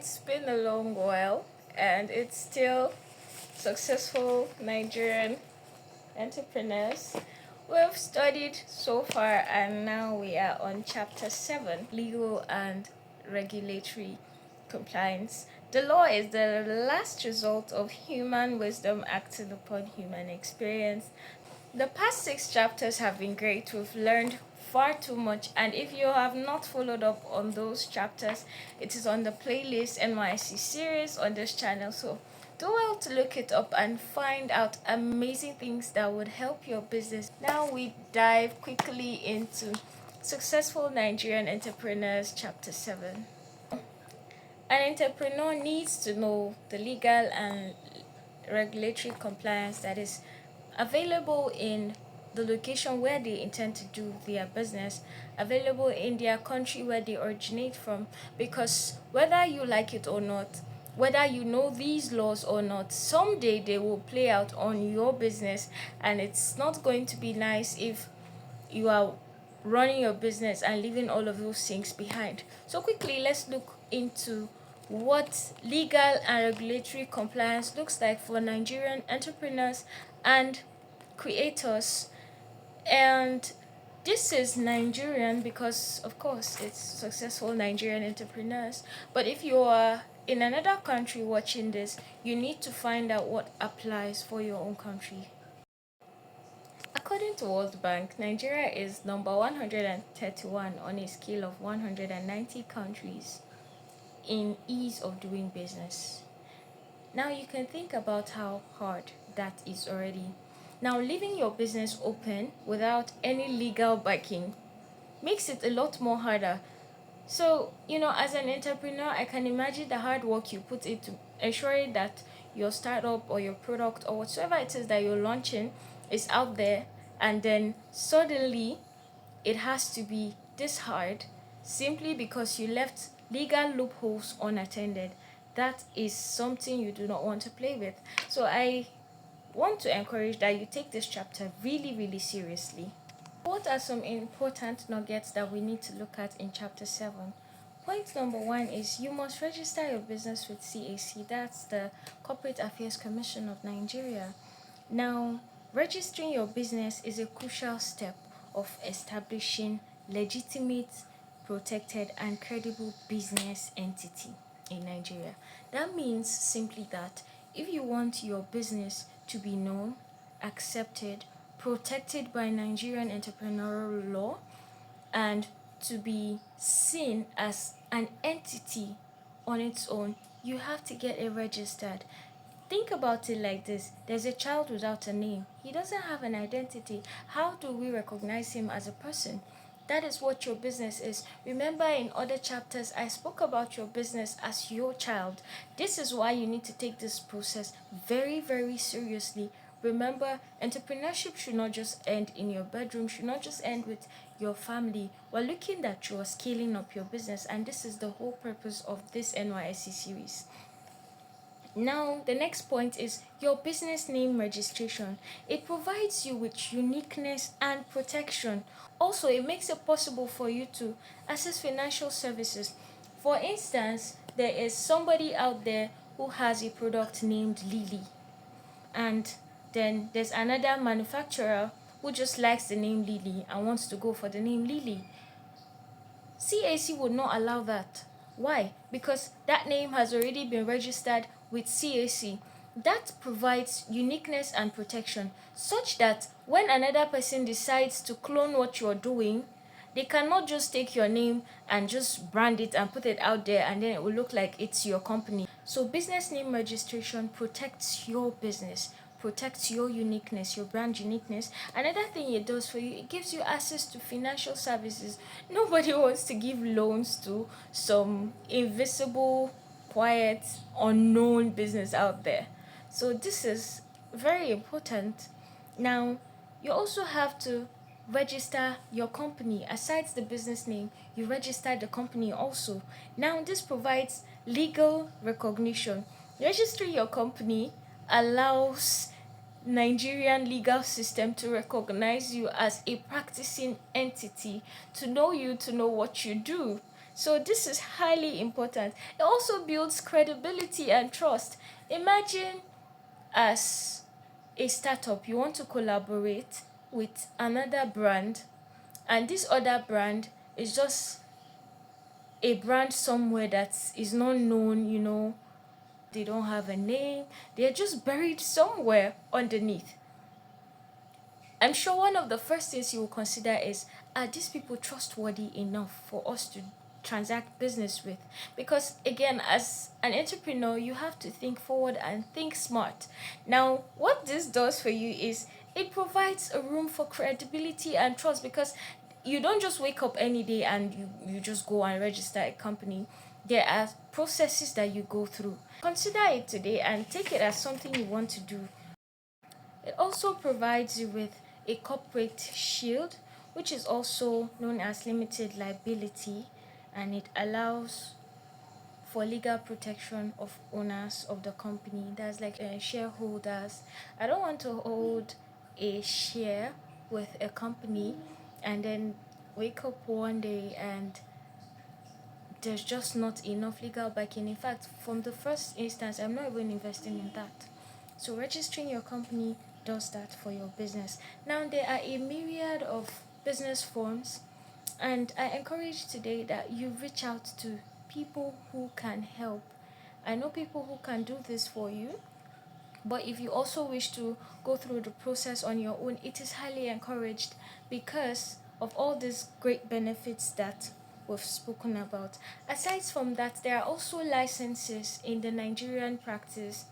It's been a long while, and it's still successful Nigerian entrepreneurs. We've studied so far, and now we are on chapter 7, legal and regulatory compliance. The law is the last result of human wisdom acting upon human experience. The past 6 chapters have been great. We've learned far too much, and if you have not followed up on those chapters, it is on the playlist NYC series on this channel. So do well to look it up and find out amazing things that would help your business. Now we dive quickly into Successful Nigerian Entrepreneurs, chapter 7. An entrepreneur needs to know the legal and regulatory compliance that is available in the location where they intend to do their business, available in their country where they originate from, because whether you like it or not, whether you know these laws or not, someday they will play out on your business, and it's not going to be nice if you are running your business and leaving all of those things behind. So quickly, let's look into what legal and regulatory compliance looks like for Nigerian entrepreneurs and creators. And this is Nigerian because, of course, it's Successful Nigerian Entrepreneurs. But if you are in another country watching this, you need to find out what applies for your own country. According to World Bank, Nigeria is number 131 on a scale of 190 countries in ease of doing business. Now you can think about how hard that is already. Now, leaving your business open without any legal backing makes it a lot more harder. So, as an entrepreneur, I can imagine the hard work you put into ensuring that your startup or your product or whatsoever it is that you're launching is out there, and then suddenly it has to be this hard simply because you left legal loopholes unattended. That is something you do not want to play with. So I want to encourage that you take this chapter really, really seriously. What are some important nuggets that we need to look at in chapter 7? Point number 1 is you must register your business with CAC. That's the Corporate Affairs Commission of Nigeria. Now, registering your business is a crucial step of establishing legitimate, protected, and credible business entity in Nigeria. That means simply that if you want your business to be known, accepted, protected by Nigerian entrepreneurial law, and to be seen as an entity on its own, you have to get it registered. Think about it like this. There's a child without a name. He doesn't have an identity. How do we recognize him as a person? That is what your business is. Remember, in other chapters, I spoke about your business as your child. This is why you need to take this process very, very seriously. Remember, entrepreneurship should not just end in your bedroom, should not just end with your family. We're looking at you are scaling up your business, and this is the whole purpose of this NYSC series. Now, the next point is your business name registration. It provides you with uniqueness and protection. Also, it makes it possible for you to access financial services. For instance, there is somebody out there who has a product named Lily, and then there's another manufacturer who just likes the name Lily and wants to go for the name Lily. CAC would not allow that. Why? Because that name has already been registered with CAC. That provides uniqueness and protection such that when another person decides to clone what you're doing, they cannot just take your name and just brand it and put it out there, and then it will look like it's your company. So business name registration protects your business, protects your uniqueness, your brand uniqueness. Another thing it does for you, it gives you access to financial services. Nobody wants to give loans to some invisible, quiet, unknown business out there. So this is very important. Now, you also have to register your company. Aside the business name, you register the company also. Now, this provides legal recognition. Registering your company allows Nigerian legal system to recognize you as a practicing entity, to know you, to know what you do. So this is highly important. It also builds credibility and trust. Imagine, as a startup, you want to collaborate with another brand, and this other brand is just a brand somewhere that is not known, they don't have a name, they're just buried somewhere underneath. I'm sure one of the first things you will consider is, are these people trustworthy enough for us to transact business with? Because again, as an entrepreneur, you have to think forward and think smart. Now, what this does for you is it provides a room for credibility and trust, because you don't just wake up any day and you just go and register a company. There are processes that you go through. Consider it today and take it as something you want to do. It also provides you with a corporate shield, which is also known as limited liability, and it allows for legal protection of owners of the company. That's like shareholders. I don't want to hold a share with a company and then wake up one day and there's just not enough legal backing. In fact, from the first instance, I'm not even investing in that. So registering your company does that for your business. Now, there are a myriad of business forms, and I encourage today that you reach out to people who can help. I know people who can do this for you, but if you also wish to go through the process on your own, it is highly encouraged because of all these great benefits that we've spoken about. Aside from that, there are also licenses in the Nigerian practice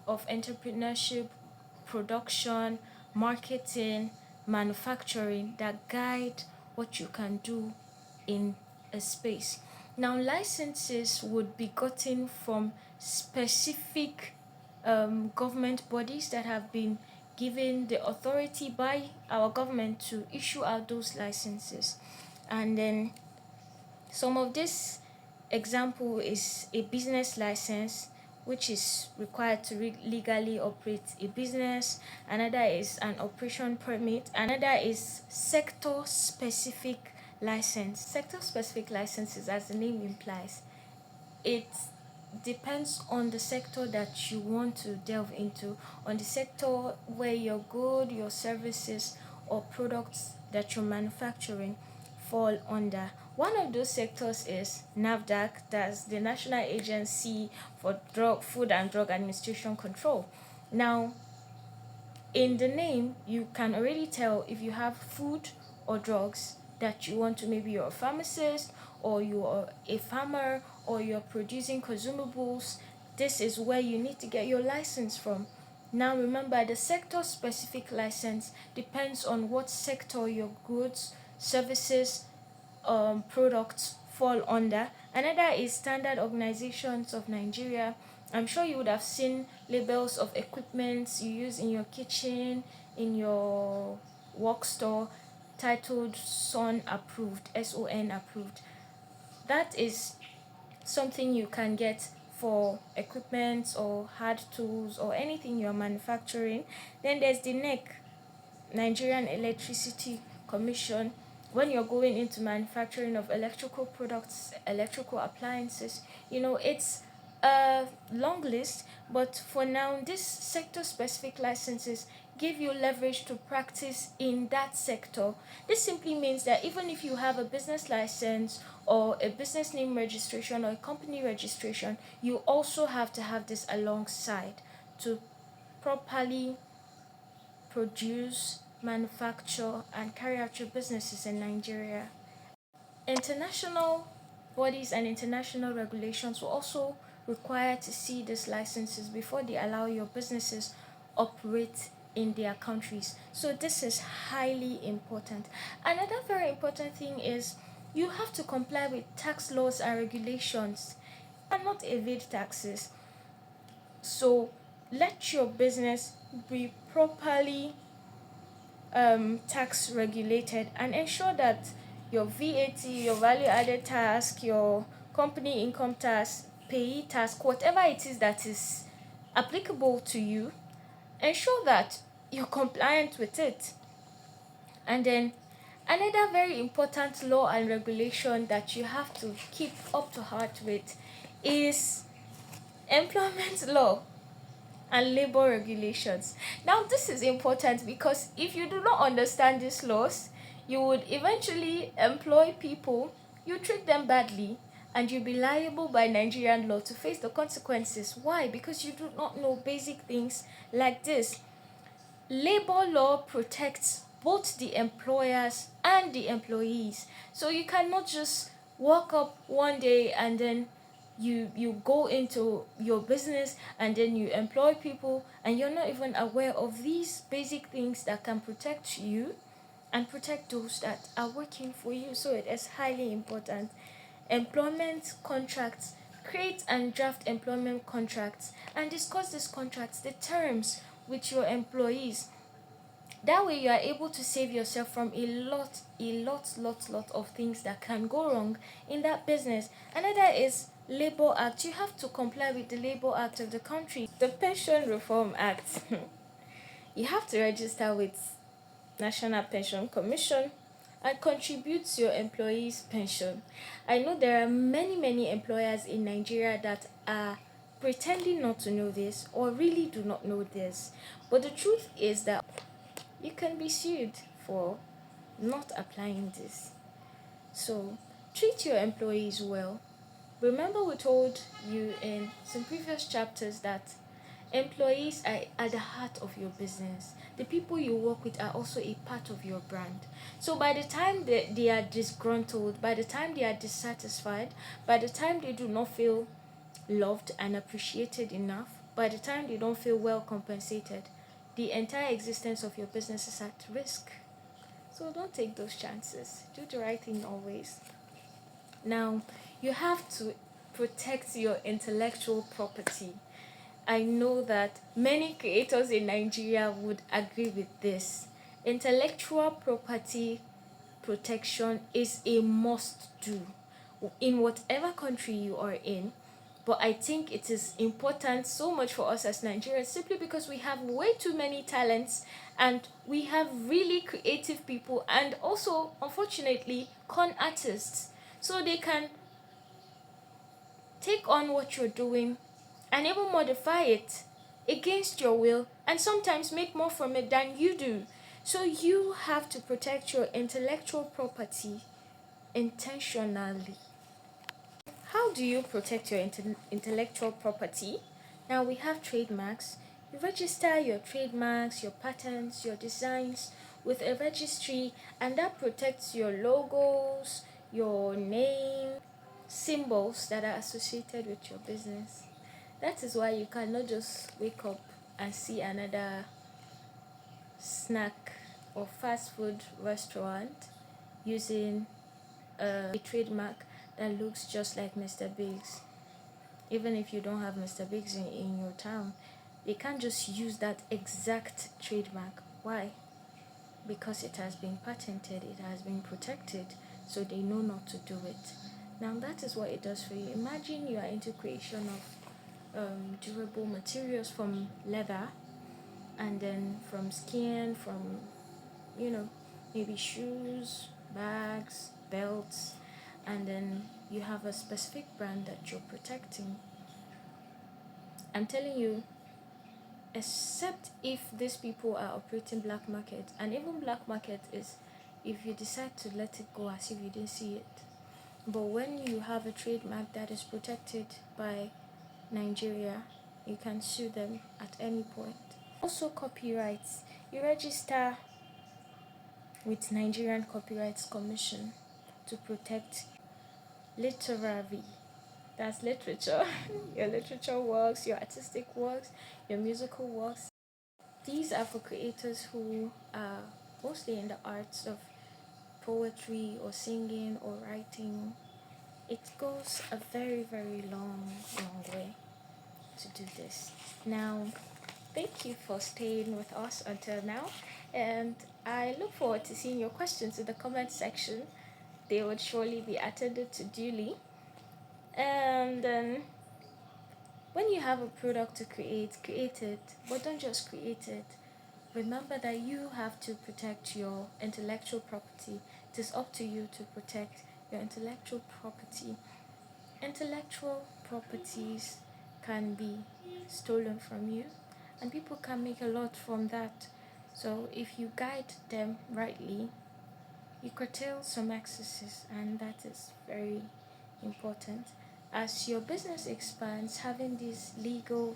of entrepreneurship, production, marketing, manufacturing that guide what you can do in a space. Now, licenses would be gotten from specific government bodies that have been given the authority by our government to issue out those licenses. And then some of this example is a business license, which is required to legally operate a business. Another is an operation permit. Another is sector specific license. Sector specific licenses, as the name implies, it depends on the sector that you want to delve into, on the sector where your good, your services, or products that you're manufacturing fall under. One of those sectors is NAFDAC, that's the National Agency for Food and Drug Administration Control. Now, in the name, you can already tell if you have food or drugs that you want to, maybe you're a pharmacist or you're a farmer or you're producing consumables. This is where you need to get your license from. Now remember, the sector specific license depends on what sector your goods, services, products fall under. Another is Standard Organizations of Nigeria. I'm sure you would have seen labels of equipment you use in your kitchen, in your work store, titled SON approved, SON approved. That is something you can get for equipment or hard tools or anything you're manufacturing. Then there's the NEC, Nigerian Electricity Commission. When you're going into manufacturing of electrical products, electrical appliances, it's a long list, but for now, these sector specific licenses give you leverage to practice in that sector. This simply means that even if you have a business license or a business name registration or a company registration, you also have to have this alongside to properly produce, manufacture, and carry out your businesses in Nigeria. International bodies and international regulations will also require to see these licenses before they allow your businesses operate in their countries. So this is highly important. Another very important thing is you have to comply with tax laws and regulations. You cannot evade taxes. So let your business be properly tax regulated, and ensure that your VAT, your value added tax, your company income tax, payee tax, whatever it is that is applicable to you, ensure that you're compliant with it. And then Another very important law and regulation that you have to keep up to heart with is employment law and labor regulations. Now, this is important because if you do not understand these laws, you would eventually employ people, you treat them badly, and you'll be liable by Nigerian law to face the consequences. Why? Because you do not know basic things like this. Labor law protects both the employers and the employees. So you cannot just walk up one day and then you go into your business and then you employ people and you're not even aware of these basic things that can protect you and protect those that are working for you. So it is highly important. Employment contracts, create and draft employment contracts and discuss these contracts, the terms with your employees. That way you are able to save yourself from a lot of things that can go wrong in that business. Another is Labor Act. You have to comply with the Labor Act of the country. The Pension Reform Act. You have to register with National Pension Commission and contribute to your employees' pension. I know there are many employers in Nigeria that are pretending not to know this or really do not know this. But the truth is that you can be sued for not applying this. So treat your employees well. Remember, we told you in some previous chapters that employees are at the heart of your business. The people you work with are also a part of your brand. So by the time they are disgruntled, by the time they are dissatisfied, by the time they do not feel loved and appreciated enough, by the time they don't feel well compensated, the entire existence of your business is at risk. So don't take those chances. Do the right thing always. Now, you have to protect your intellectual property. I know that many creators in Nigeria would agree with this. Intellectual property protection is a must do in whatever country you are in. But I think it is important so much for us as Nigerians simply because we have way too many talents and we have really creative people and also, unfortunately, con artists. So they can take on what you're doing and even modify it against your will and sometimes make more from it than you do. So you have to protect your intellectual property intentionally. How do you protect your intellectual property? Now we have trademarks. You register your trademarks, your patents, your designs with a registry, and that protects your logos, your name, symbols that are associated with your business. That is why you cannot just wake up and see another snack or fast food restaurant using a trademark that looks just like Mr. Biggs. Even if you don't have Mr. Biggs in your town, they can't just use that exact trademark. Why? Because it has been patented, it has been protected, so they know not to do it. Now that is what it does for you. Imagine you are into creation of durable materials from leather and then from skin, from maybe shoes, bags, belts, and then you have a specific brand that you're protecting. I'm telling you, except if these people are operating black market, and even black market is if you decide to let it go as if you didn't see it. But when you have a trademark that is protected by Nigeria, you can sue them at any point. Also copyrights. You register with Nigerian Copyrights Commission to protect literary. That's literature. Your literature works, your artistic works, your musical works. These are for creators who are mostly in the arts of poetry or singing or writing. It goes a very long way to do this. Now, thank you for staying with us until now, and I look forward to seeing your questions in the comment section. They would surely be attended to duly. And then when you have a product to create it, but don't just create it. remember that you have to protect your intellectual property. It is up to you to protect your intellectual property. Intellectual properties can be stolen from you, and people can make a lot from that. So if you guide them rightly, you curtail some excesses, and that is very important. As your business expands, having these legal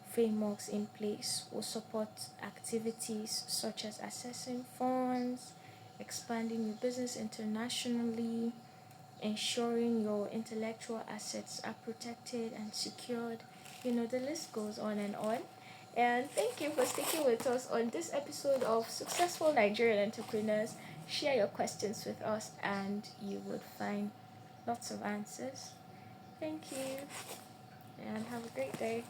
frameworks in place will support activities such as accessing funds, expanding your business internationally, ensuring your intellectual assets are protected and secured. The list goes on and on. And thank you for sticking with us on this episode of Successful Nigerian Entrepreneurs. Share your questions with us, and you would find lots of answers. Thank you, and have a great day.